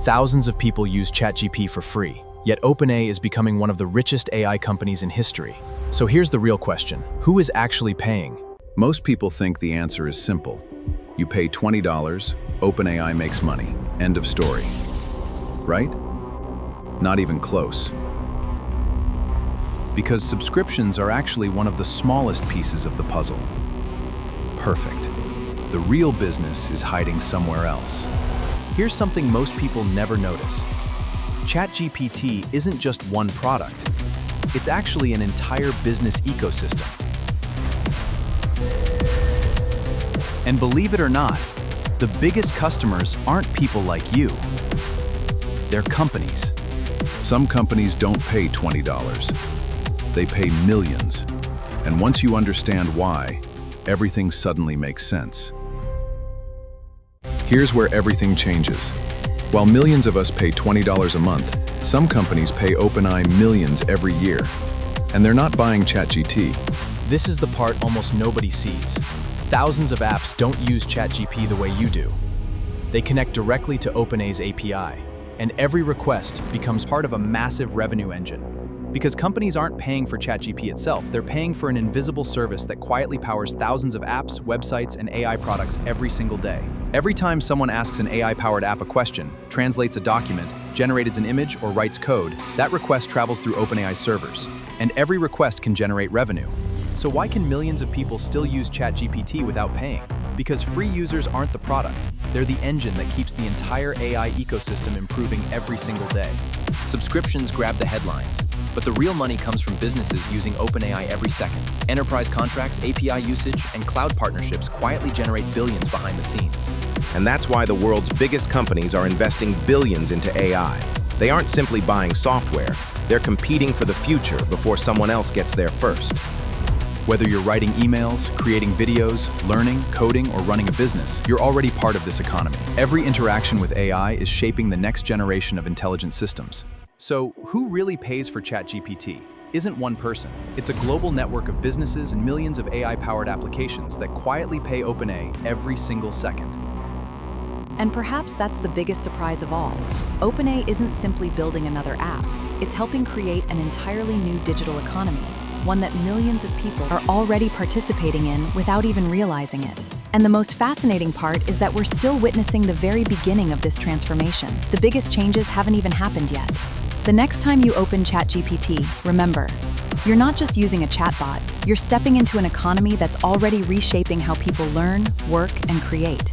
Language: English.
Thousands of people use ChatGPT for free, yet OpenAI is becoming one of the richest AI companies in history. So here's the real question: who is actually paying? Most people think the answer is simple. You pay $20, OpenAI makes money. End of story. Right? Not even close. Because subscriptions are actually one of the smallest pieces of the puzzle. Perfect. The real business is hiding somewhere else. Here's something most people never notice. ChatGPT isn't just one product. It's actually an entire business ecosystem. And believe it or not, the biggest customers aren't people like you. They're companies. Some companies don't pay $20. They pay millions. And once you understand why, everything suddenly makes sense. Here's where everything changes. While millions of us pay $20 a month, some companies pay OpenAI millions every year. And they're not buying ChatGPT. This is the part almost nobody sees. Thousands of apps don't use ChatGPT the way you do. They connect directly to OpenAI's API, and every request becomes part of a massive revenue engine. Because companies aren't paying for ChatGPT itself, they're paying for an invisible service that quietly powers thousands of apps, websites, and AI products every single day. Every time someone asks an AI-powered app a question, translates a document, generates an image, or writes code, that request travels through OpenAI's servers. And every request can generate revenue. So why can millions of people still use ChatGPT without paying? Because free users aren't the product. They're the engine that keeps the entire AI ecosystem improving every single day. Subscriptions grab the headlines, but the real money comes from businesses using OpenAI every second. Enterprise contracts, API usage, and cloud partnerships quietly generate billions behind the scenes. And that's why the world's biggest companies are investing billions into AI. They aren't simply buying software, they're competing for the future before someone else gets there first. Whether you're writing emails, creating videos, learning, coding, or running a business, you're already part of this economy. Every interaction with AI is shaping the next generation of intelligent systems. So, who really pays for ChatGPT? Isn't one person. It's a global network of businesses and millions of AI-powered applications that quietly pay OpenAI every single second. And perhaps that's the biggest surprise of all. OpenAI isn't simply building another app. It's helping create an entirely new digital economy, one that millions of people are already participating in without even realizing it. And the most fascinating part is that we're still witnessing the very beginning of this transformation. The biggest changes haven't even happened yet. The next time you open ChatGPT, remember, you're not just using a chatbot, you're stepping into an economy that's already reshaping how people learn, work, and create.